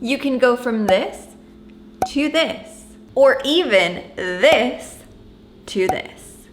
You can go from this to this, or even this to this.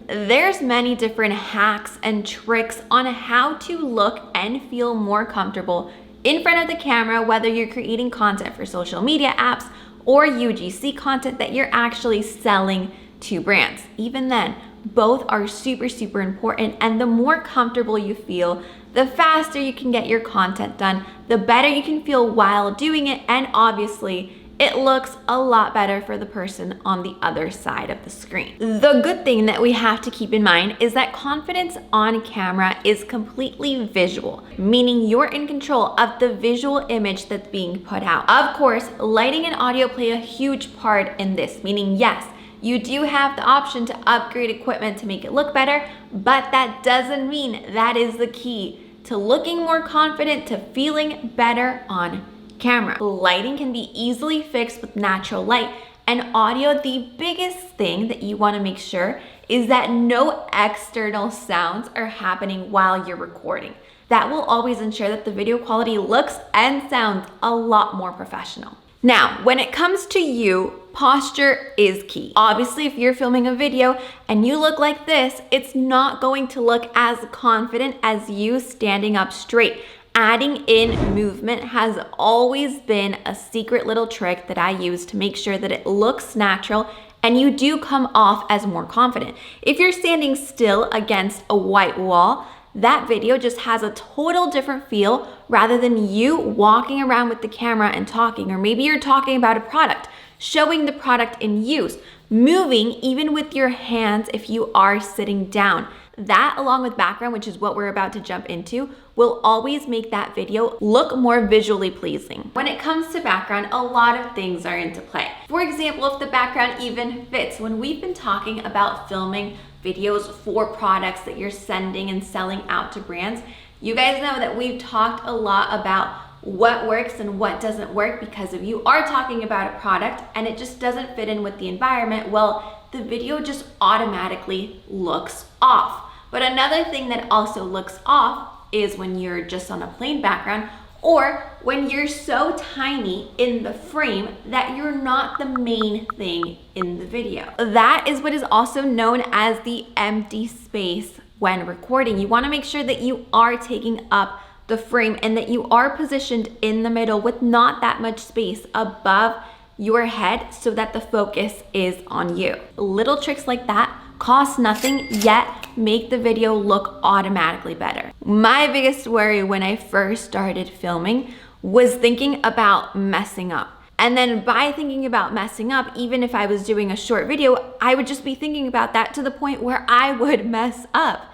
There's many different hacks and tricks on how to look and feel more comfortable in front of the camera, whether you're creating content for social media apps or UGC content that you're actually selling to brands. Even then, both are super, super important, and the more comfortable you feel, the faster you can get your content done, the better you can feel while doing it, and obviously, it looks a lot better for the person on the other side of the screen. The good thing that we have to keep in mind is that confidence on camera is completely visual, meaning you're in control of the visual image that's being put out. Of course, lighting and audio play a huge part in this, meaning yes, you do have the option to upgrade equipment to make it look better, but that doesn't mean that is the key to looking more confident, to feeling better on camera. Lighting can be easily fixed with natural light, and audio, the biggest thing that you want to make sure is that no external sounds are happening while you're recording. That will always ensure that the video quality looks and sounds a lot more professional. Now, when it comes to you, posture is key. Obviously, if you're filming a video and you look like this, it's not going to look as confident as you standing up straight. Adding in movement has always been a secret little trick that I use to make sure that it looks natural and you do come off as more confident. If you're standing still against a white wall, that video just has a total different feel rather than you walking around with the camera and talking, or maybe you're talking about a product, showing the product in use, moving even with your hands if you are sitting down. That, along with background, which is what we're about to jump into, will always make that video look more visually pleasing. When it comes to background, a lot of things are into play. For example, if the background even fits. When we've been talking about filming videos for products that you're sending and selling out to brands, you guys know that we've talked a lot about what works and what doesn't work, because if you are talking about a product and it just doesn't fit in with the environment, well, the video just automatically looks off. But another thing that also looks off is when you're just on a plain background, or when you're so tiny in the frame that you're not the main thing in the video. That is what is also known as the empty space when recording. You want to make sure that you are taking up the frame and that you are positioned in the middle with not that much space above your head so that the focus is on you. Little tricks like that cost nothing, yet make the video look automatically better. My biggest worry when I first started filming was thinking about messing up. And then by thinking about messing up, even if I was doing a short video, I would just be thinking about that to the point where I would mess up.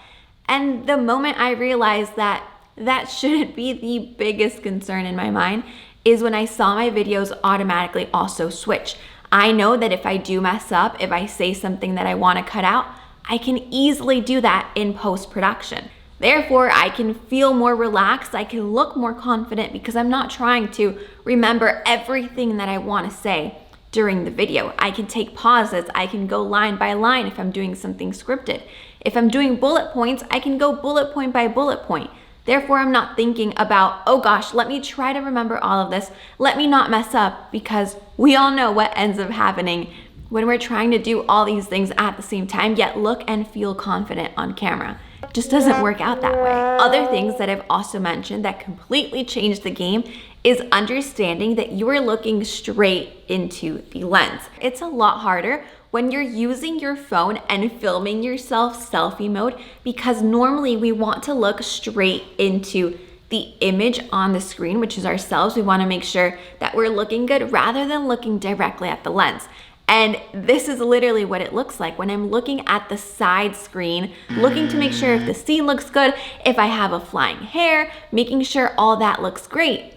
And the moment I realized that that shouldn't be the biggest concern in my mind is when I saw my videos automatically also switch. I know that if I do mess up, if I say something that I want to cut out, I can easily do that in post-production. Therefore, I can feel more relaxed, I can look more confident because I'm not trying to remember everything that I want to say during the video. I can take pauses, I can go line by line if I'm doing something scripted. If I'm doing bullet points, I can go bullet point by bullet point. Therefore, I'm not thinking about, oh gosh, let me try to remember all of this. Let me not mess up, because we all know what ends up happening when we're trying to do all these things at the same time, yet look and feel confident on camera. It just doesn't work out that way. Other things that I've also mentioned that completely changed the game is understanding that you are looking straight into the lens. It's a lot harder when you're using your phone and filming yourself selfie mode, because normally we want to look straight into the image on the screen, which is ourselves. We want to make sure that we're looking good rather than looking directly at the lens. And this is literally what it looks like when I'm looking at the side screen, looking to make sure if the scene looks good, if I have a flying hair, making sure all that looks great.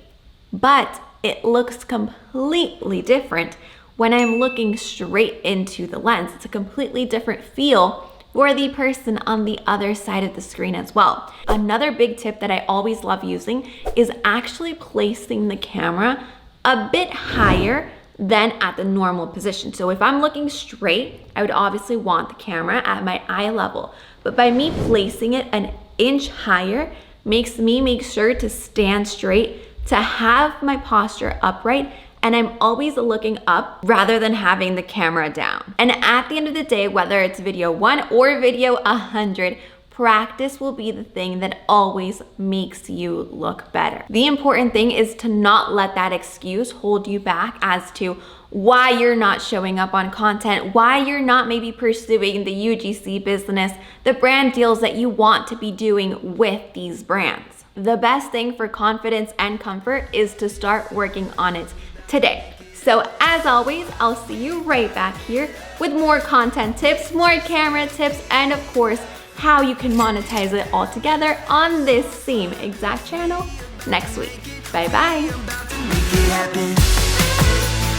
But it looks completely different when I'm looking straight into the lens. It's a completely different feel for the person on the other side of the screen as well. Another big tip that I always love using is actually placing the camera a bit higher than at the normal position. So if I'm looking straight, I would obviously want the camera at my eye level. But by me placing it an inch higher makes me make sure to stand straight, to have my posture upright, and I'm always looking up rather than having the camera down. And at the end of the day, whether it's video 1 or video 100, practice will be the thing that always makes you look better. The important thing is to not let that excuse hold you back as to why you're not showing up on content, why you're not maybe pursuing the UGC business, the brand deals that you want to be doing with these brands. The best thing for confidence and comfort is to start working on it today. So as always, I'll see you right back here with more content tips, more camera tips, and of course, how you can monetize it all together on this same exact channel next week. Bye bye.